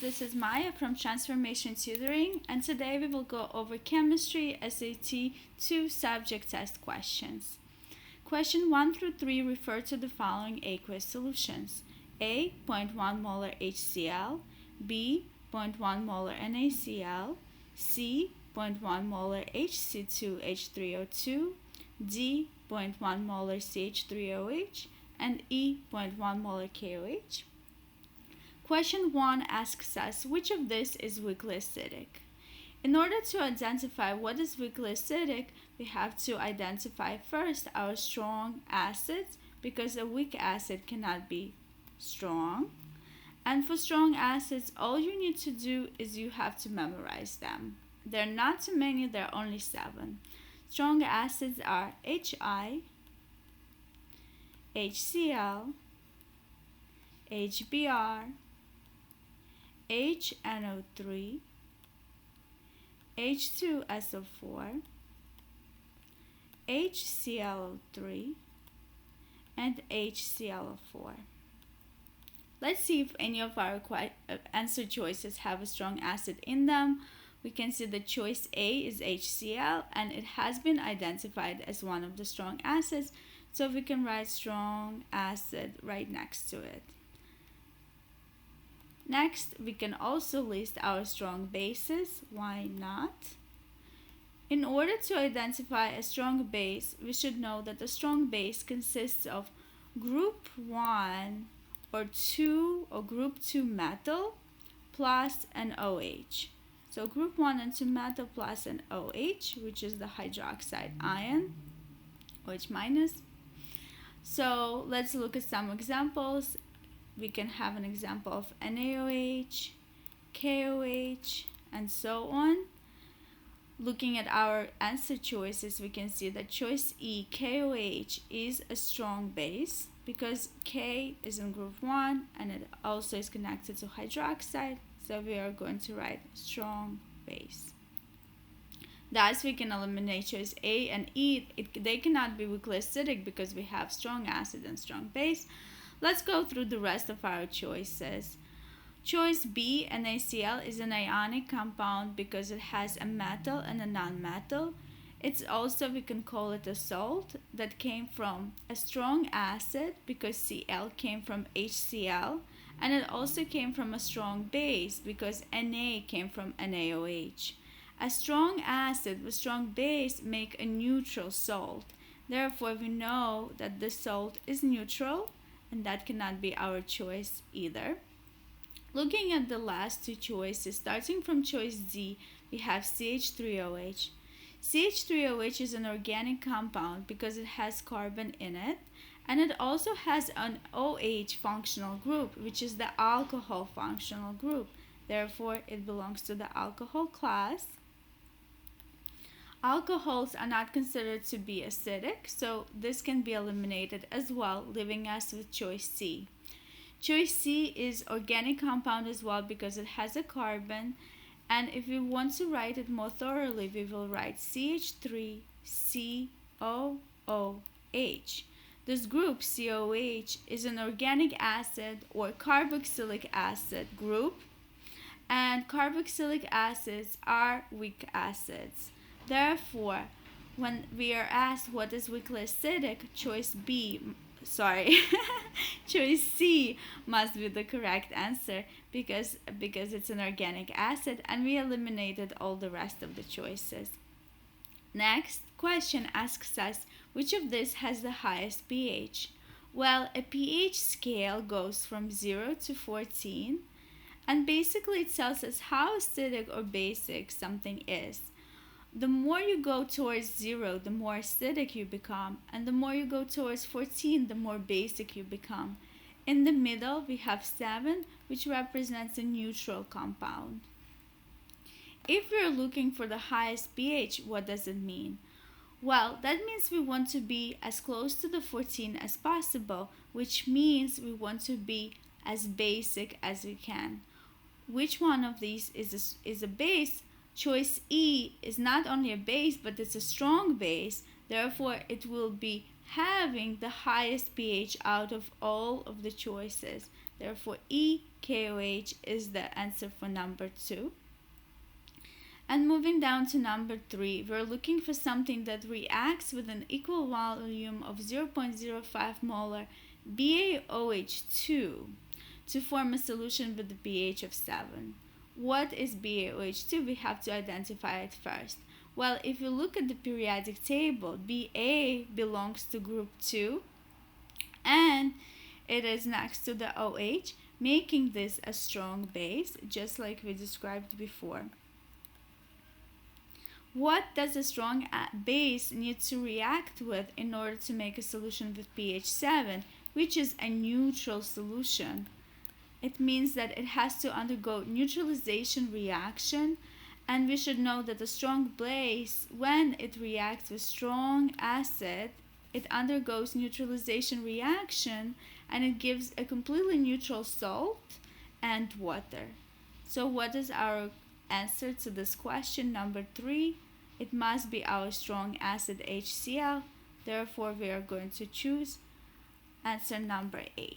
this is Maya from Transformation Tutoring, and today we will go over Chemistry SAT 2 subject test questions. Question 1 through 3 refer to the following aqueous solutions: A. 0.1 molar HCl, B. 0.1 molar NaCl, C. 0.1 molar HC2H3O2, D. 0.1 molar CH3OH, and E. 0.1 molar KOH. Question 1 asks us which of this is weakly acidic. In order to identify what is weakly acidic, we have to identify first our strong acids, because a weak acid cannot be strong. And for strong acids, all you need to do is you have to memorize them. There are not too many, there are only 7. Strong acids are Hi, HCl, HBr, HNO3, H2SO4, HClO3, and HClO4. Let's see if any of our answer choices have a strong acid in them. We can see that choice A is HCl, and it has been identified as one of the strong acids, so we can write strong acid right next to it. Next, we can also list our strong bases. Why not? In order to identify a strong base, we should know that a strong base consists of group 1 or 2 or group 2 metal plus an OH. So group 1 and 2 metal plus an OH, which is the hydroxide ion, OH minus. So let's look at some examples. We can have an example of NaOH, KOH, and so on. Looking at our answer choices, we can see that choice E, KOH, is a strong base because K is in group 1 and it also is connected to hydroxide, so we are going to write strong base. Thus, we can eliminate choice A and E. They cannot be weakly acidic because we have strong acid and strong base. Let's go through the rest of our choices. Choice B, NaCl, is an ionic compound because it has a metal and a non-metal. It's also, we can call it a salt that came from a strong acid because Cl came from HCl, and it also came from a strong base because Na came from NaOH. A strong acid with strong base make a neutral salt. Therefore, we know that the salt is neutral, and that cannot be our choice either. Looking at the last 2 choices, starting from choice D, we have CH3OH. CH3OH is an organic compound because it has carbon in it, and it also has an OH functional group, which is the alcohol functional group. Therefore, it belongs to the alcohol class. Alcohols are not considered to be acidic, so this can be eliminated as well, leaving us with choice C. Choice C is organic compound as well because it has a carbon, and if we want to write it more thoroughly, we will write CH3COOH. This group, COH, is an organic acid or carboxylic acid group, and carboxylic acids are weak acids. Therefore, when we are asked what is weakly acidic, choice C must be the correct answer because it's an organic acid, and we eliminated all the rest of the choices. Next question asks us which of this has the highest pH. Well, a pH scale goes from 0 to 14, and basically it tells us how acidic or basic something is. The more you go towards 0, the more acidic you become, and the more you go towards 14, the more basic you become. In the middle, we have 7, which represents a neutral compound. If we are looking for the highest pH, what does it mean? Well, that means we want to be as close to the 14 as possible, which means we want to be as basic as we can. Which one of these is a base? Choice E is not only a base, but it's a strong base. Therefore, it will be having the highest pH out of all of the choices. Therefore, EKOH is the answer for number 2. And moving down to number 3, we're looking for something that reacts with an equal volume of 0.05 molar BaOH2 to form a solution with a pH of 7. What is BaOH2? We have to identify it first. Well, if you look at the periodic table, Ba belongs to group 2 and it is next to the OH, making this a strong base, just like we described before. What does a strong base need to react with in order to make a solution with pH 7, which is a neutral solution? It means that it has to undergo neutralization reaction, and we should know that a strong base, when it reacts with strong acid, it undergoes neutralization reaction and it gives a completely neutral salt and water. So what is our answer to this question, number 3? It must be our strong acid HCl. Therefore, we are going to choose answer number A.